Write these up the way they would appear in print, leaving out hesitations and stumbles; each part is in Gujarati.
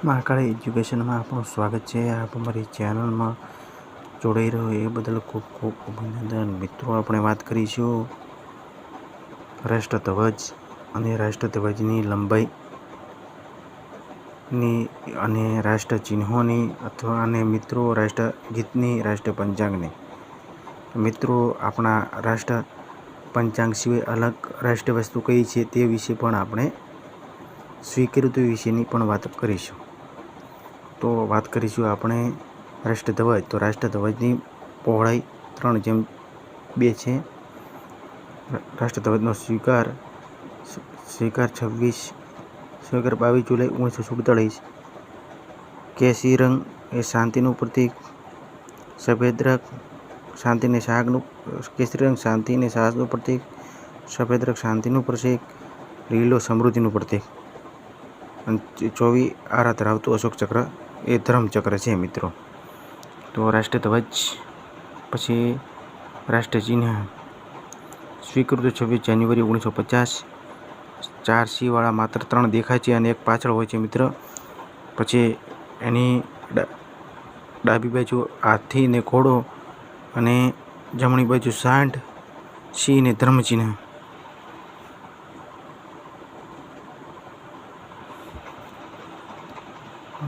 મહાકાળી એજ્યુકેશનમાં આપણું સ્વાગત છે. આપ અમારી ચેનલમાં જોડાઈ રહ્યો એ બદલ ખૂબ ખૂબ અભિનંદન. મિત્રો, આપણે વાત કરીશું રાષ્ટ્રધ્વજ અને રાષ્ટ્રધ્વજની લંબાઈની અને રાષ્ટ્રચિહ્નોની અને મિત્રો રાષ્ટ્રગીતની, રાષ્ટ્રપંચાંગની. મિત્રો, આપણા રાષ્ટ્ર પંચાંગ સિવાય અલગ રાષ્ટ્રીય વસ્તુ કઈ છે તે વિશે પણ આપણે સ્વીકૃતિ વિશેની પણ વાત કરીશું. તો વાત કરીશું આપણે રાષ્ટ્રધ્વજ. તો રાષ્ટ્રધ્વજની પહોળાઈ 3:2 છે. રાષ્ટ્રધ્વજનો સ્વીકાર 22 જુલાઈ 1947. કેસરી રંગ એ શાંતિનું પ્રતીક. સફેદ રંગ કેસરી રંગ શાંતિ અને સાહસનું પ્રતીક. સફેદ રંગ શાંતિનું પ્રતીક. લીલો સમૃદ્ધિનું પ્રતીક. અને 24 આરા ધરાવતું અશોક ચક્ર એ ધર્મચક્ર છે. મિત્રો, તો રાષ્ટ્રધ્વજ પછી રાષ્ટ્રચિહ્ન સ્વીકૃત 26 જાન્યુઆરી 1950. 4 સિંહ વાળા માત્ર 3 દેખાય છે અને એક પાછળ હોય છે. મિત્રો, પછી એની ડાબી બાજુ હાથી ને ઘોડો અને જમણી બાજુ સાંઢ, સિંહ ને ધર્મચિહ્ન.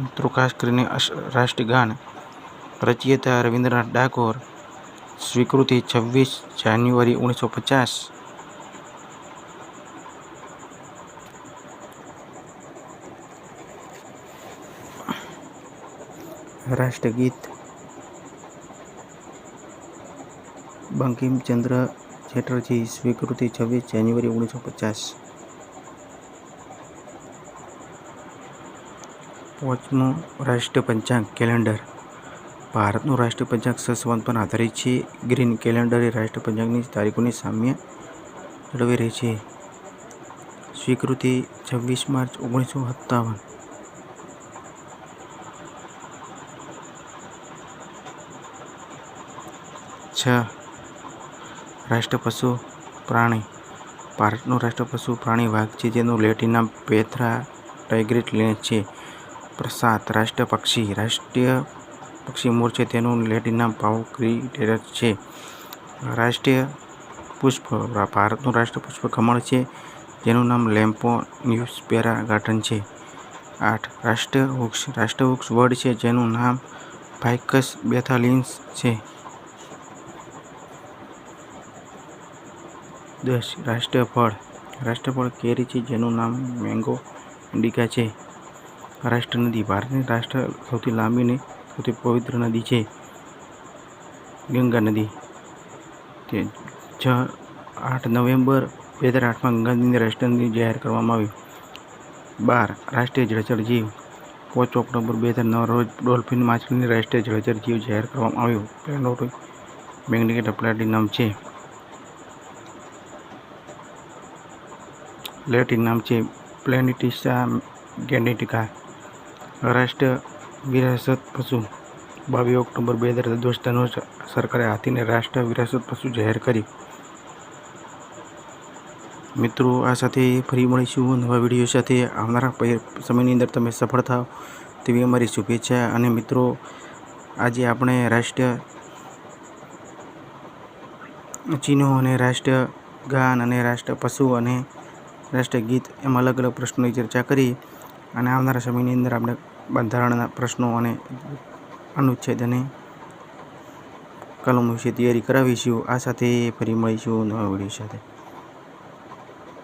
મિત્રો, ખાસ કરીને રાષ્ટ્રગાન રચયિતા રવિન્દ્રનાથ ટાગોર. સ્વીકૃતિ 26 જાન્યુઆરી 1950. રાષ્ટ્રગીત બંકિમચંદ્ર ચેટર્જી. સ્વીકૃતિ 26 જાન્યુઆરી 1950. 5મું રાષ્ટ્રીય પંચાંગ કેલેન્ડર. ભારતનું રાષ્ટ્રીય પંચાંગ સંવત પર આધારિત છે. ગ્રીન કેલેન્ડર એ રાષ્ટ્રીય પંચાંગની તારીખોની સામ્ય જળવાઈ રહી છે. સ્વીકૃતિ 26 માર્ચ 1957. 6. રાષ્ટ્રીય પશુ પ્રાણી. ભારતનું રાષ્ટ્રીય પશુ પ્રાણી વાઘ છે, જેનું લેટિન નામ પેન્થેરા ટાઇગ્રીસ છે. 7. રાષ્ટ્રીય પક્ષી. રાષ્ટ્રીય પક્ષી મોર છે, તેનું લેટિન નામ પાઉ ક્રિકેટસ છે. રાષ્ટ્રીય પુષ્પ. ભારતનું રાષ્ટ્રીય પુષ્પ કમળ છે, જેનું નામ લેમ્પોન્યુસ પેરાગાર્ડન છે. 8. રાષ્ટ્રીય વૃક્ષ. રાષ્ટ્રીય વૃક્ષ વડ છે, જેનું નામ ફાઇકસ બેથાલિયન્સ છે. 10. રાષ્ટ્રીય ફળ. રાષ્ટ્રીય ફળ કેરી છે, જેનું નામ મેંગો ઇન્ડિકા છે. રાષ્ટ્રીય નદી. ભારતની રાષ્ટ્રીય સૌથી લાંબી અને સૌથી પવિત્ર નદી છે ગંગા નદી. 8 નવેમ્બર 2008માં ગંગા નદીને રાષ્ટ્રીય નદી જાહેર કરવામાં આવી. 12. રાષ્ટ્રીય જળચર જીવ. 5 ઓક્ટોબર 2009 રોજ ડોલ્ફિન માછલીને રાષ્ટ્રીય જળચર જીવ જાહેર કરવામાં આવ્યું. પેન્ગોલિન પ્લાટિનમ છે. લેટિન નામ છે પ્લેનિટિસા ગેનેટિકા. રાષ્ટ્રીય વિરાસત પશુ. 22 ઓક્ટોબર 2010 સરકારે હાથીને રાષ્ટ્રીય વિરાસત પશુ જાહેર કરી. મિત્રો, આ સાથે ફરી મળીશું નવા વિડીયો સાથે. આવનારા સમયની અંદર તમે સફળ થાવ તેવી અમારી શુભેચ્છા. અને મિત્રો, આજે આપણે રાષ્ટ્રીય ચિહ્નો અને રાષ્ટ્રીય ગાન અને રાષ્ટ્રીય પશુ અને રાષ્ટ્રીય ગીત એમ અલગ અલગ પ્રશ્નોની ચર્ચા કરી. અને આવનારા સમયની અંદર આપણે બંધારણના પ્રશ્નો અને અનુચ્છેદ અને કલમ વિશે તૈયારી કરાવીશું. આ સાથે ફરી મળીશું નવા વિડીયો સાથે.